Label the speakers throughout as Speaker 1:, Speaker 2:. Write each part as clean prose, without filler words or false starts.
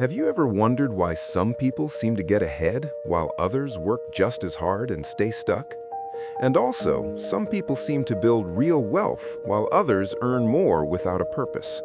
Speaker 1: Have you ever wondered why some people seem to get ahead while others work just as hard and stay stuck? And also, some people seem to build real wealth while others earn more without a purpose.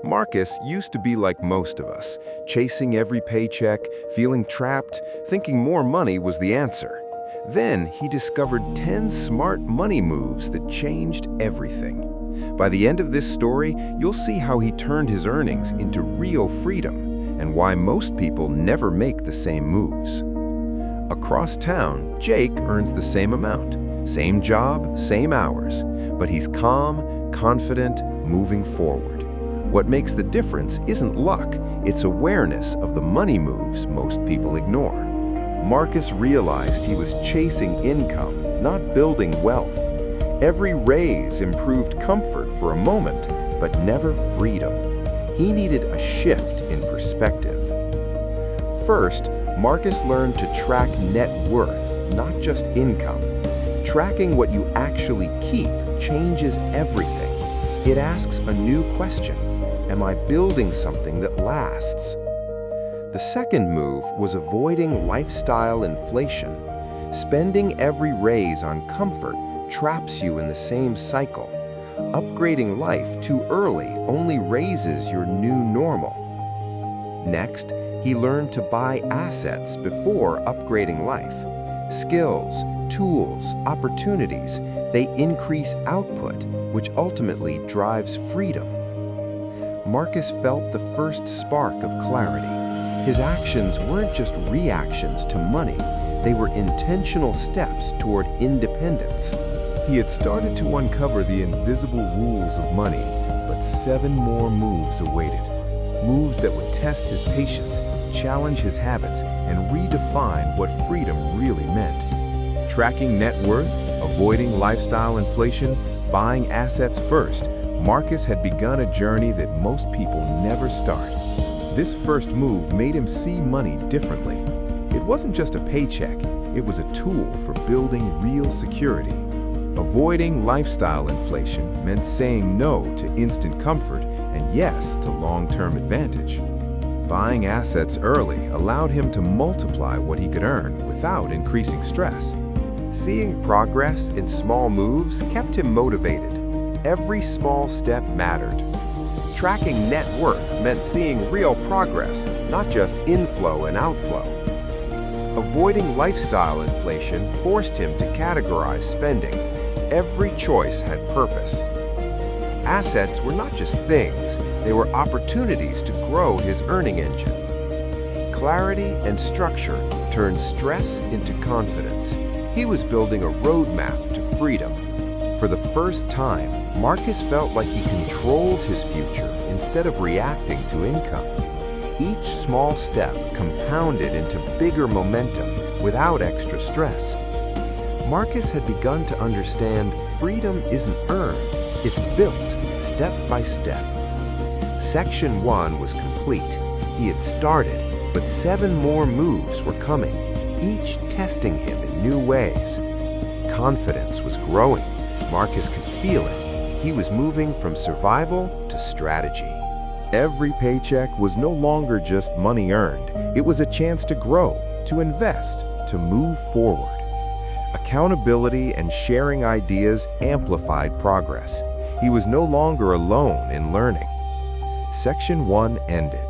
Speaker 1: Marcus used to be like most of us, chasing every paycheck, feeling trapped, thinking more money was the answer. Then he discovered 10 smart money moves that changed everything. By the end of this story, you'll see how he turned his earnings into real freedom and why most people never make the same moves. Across town, Jake earns the same amount, same job, same hours, but he's calm, confident, moving forward. What makes the difference isn't luck, it's awareness of the money moves most people ignore. Marcus realized he was chasing income, not building wealth. Every raise improved comfort for a moment, but never freedom. He needed a shift in perspective. First, Marcus learned to track net worth, not just income. Tracking what you actually keep changes everything. It asks a new question: am I building something that lasts? The second move was avoiding lifestyle inflation. Spending every raise on comfort traps you in the same cycle. Upgrading life too early only raises your new normal. Next, he learned to buy assets before upgrading life. Skills, tools, opportunities, they increase output, which ultimately drives freedom. Marcus felt the first spark of clarity. His actions weren't just reactions to money, they were intentional steps toward independence. He had started to uncover the invisible rules of money, but 7 more moves awaited. Moves that would test his patience, challenge his habits, and redefine what freedom really meant. Tracking net worth, avoiding lifestyle inflation, buying assets first, Marcus had begun a journey that most people never start. This first move made him see money differently. It wasn't just a paycheck, it was a tool for building real security. Avoiding lifestyle inflation meant saying no to instant comfort and yes to long-term advantage. Buying assets early allowed him to multiply what he could earn without increasing stress. Seeing progress in small moves kept him motivated. Every small step mattered. Tracking net worth meant seeing real progress, not just inflow and outflow. Avoiding lifestyle inflation forced him to categorize spending. Every choice had purpose. Assets were not just things, they were opportunities to grow his earning engine. Clarity and structure turned stress into confidence. He was building a roadmap to freedom. For the first time, Marcus felt like he controlled his future instead of reacting to income. Each small step compounded into bigger momentum without extra stress. Marcus had begun to understand freedom isn't earned, it's built step by step. Section 1 was complete. He had started, but 7 more moves were coming, each testing him in new ways. Confidence was growing. Marcus could feel it. He was moving from survival to strategy. Every paycheck was no longer just money earned. It was a chance to grow, to invest, to move forward. Accountability and sharing ideas amplified progress. He was no longer alone in learning. Section 1 ended.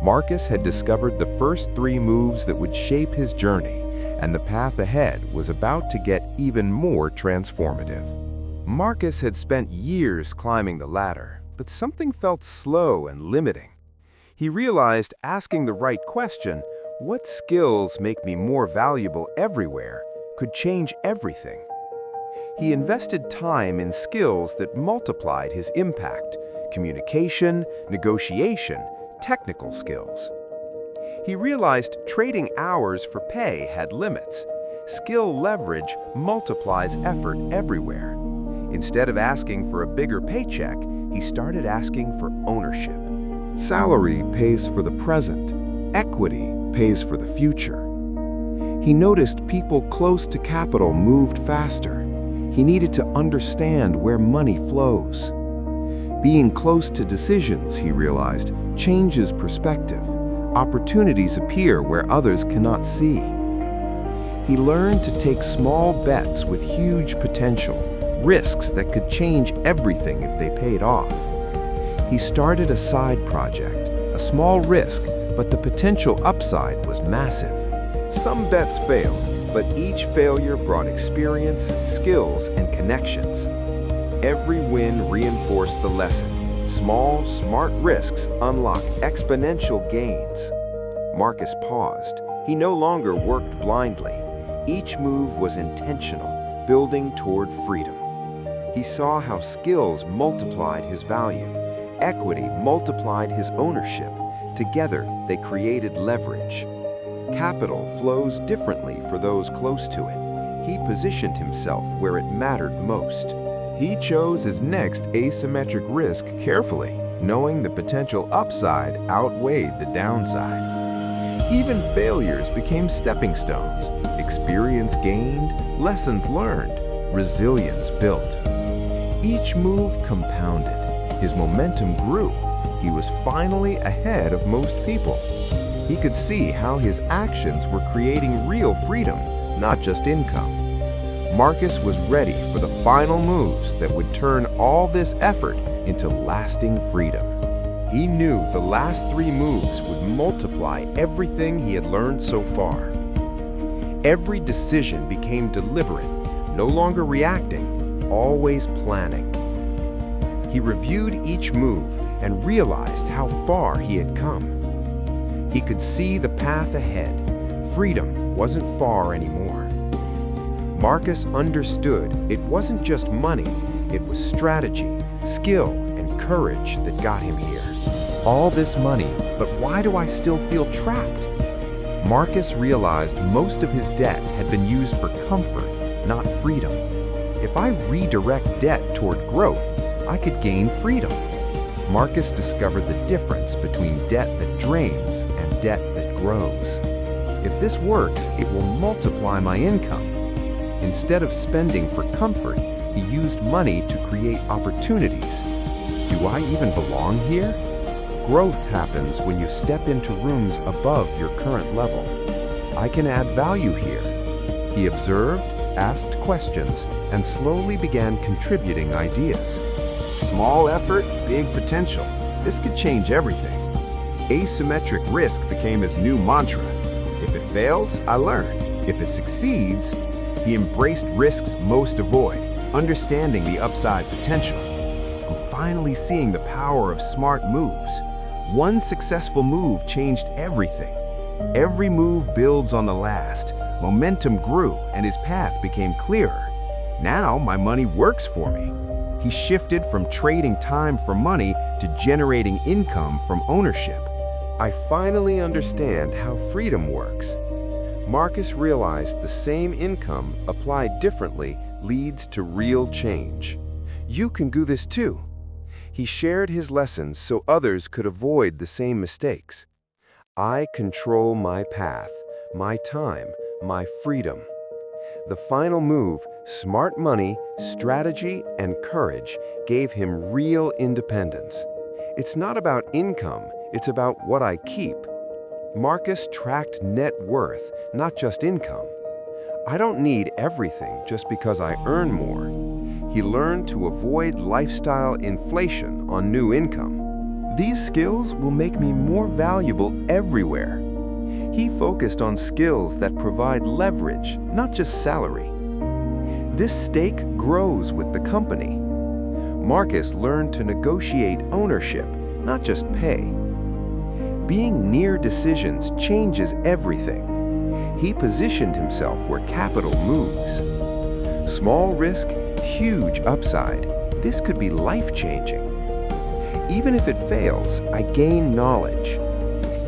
Speaker 1: Marcus had discovered the first 3 moves that would shape his journey, and the path ahead was about to get even more transformative. Marcus had spent years climbing the ladder, but something felt slow and limiting. He realized asking the right question, "What skills make me more valuable everywhere?" could change everything. He invested time in skills that multiplied his impact: communication, negotiation, technical skills. He realized trading hours for pay had limits. Skill leverage multiplies effort everywhere. Instead of asking for a bigger paycheck, he started asking for ownership. Salary pays for the present. Equity pays for the future. He noticed people close to capital moved faster. He needed to understand where money flows. Being close to decisions, he realized, changes perspective.
Speaker 2: opportunities appear where others cannot see. He learned to take small bets with huge potential, risks that could change everything if they paid off. He started a side project, a small risk, but the potential upside was massive. Some bets failed, but each failure brought experience, skills, and connections. Every win reinforced the lesson. Small, smart risks unlock exponential gains. Marcus paused. He no longer worked blindly. Each move was intentional, building toward freedom. He saw how skills multiplied his value. Equity multiplied his ownership. Together, they created leverage. Capital flows differently for those close to it. He positioned himself where it mattered most. He chose his next asymmetric risk carefully, knowing the potential upside outweighed the downside. Even failures became stepping stones. Experience gained, lessons learned, resilience built. Each move compounded. His momentum grew. He was finally ahead of most people. He could see how his actions were creating real freedom, not just income. Marcus was ready for the final moves that would turn all this effort into lasting freedom. He knew the last 3 moves would multiply everything he had learned so far. Every decision became deliberate, no longer reacting, always planning. He reviewed each move and realized how far he had come. He could see the path ahead. Freedom wasn't far anymore. Marcus understood it wasn't just money, it was strategy, skill, and courage that got him here. All this money, but why do I still feel trapped? Marcus realized most of his debt had been used for comfort, not freedom. If I redirect debt toward growth, I could gain freedom. Marcus discovered the difference between debt that drains and debt that grows. If this works, it will multiply my income. Instead of spending for comfort, he used money to create opportunities. Do I even belong here? Growth happens when you step into rooms above your current level. I can add value here. He observed, asked questions, and slowly began contributing ideas. Small effort, big potential. This could change everything. Asymmetric risk became his new mantra. If it fails, I learn. If it succeeds, he embraced risks most avoid, understanding the upside potential. I'm finally seeing the power of smart moves. One successful move changed everything. Every move builds on the last. Momentum grew, and his path became clearer. Now my money works for me. He shifted from trading time for money to generating income from ownership. I finally understand how freedom works. Marcus realized the same income applied differently leads to real change. You can do this too. He shared his lessons so others could avoid the same mistakes. I control my path, my time, my freedom. The final move, smart money, strategy, and courage, gave him real independence. It's not about income, it's about what I keep. Marcus tracked net worth, not just income. I don't need everything just because I earn more. He learned to avoid lifestyle inflation on new income. These skills will make me more valuable everywhere. He focused on skills that provide leverage, not just salary. This stake grows with the company. Marcus learned to negotiate ownership, not just pay. Being near decisions changes everything. He positioned himself where capital moves. Small risk, huge upside. This could be life-changing. Even if it fails, I gain knowledge.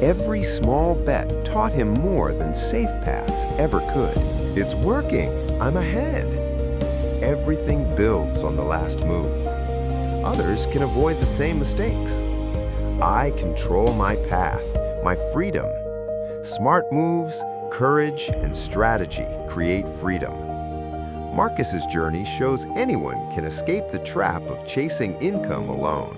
Speaker 2: Every small bet taught him more than safe paths ever could. It's working. I'm ahead. Everything builds on the last move. Others can avoid the same mistakes. I control my path, my freedom. Smart moves, courage, and strategy create freedom. Marcus's journey shows anyone can escape the trap of chasing income alone.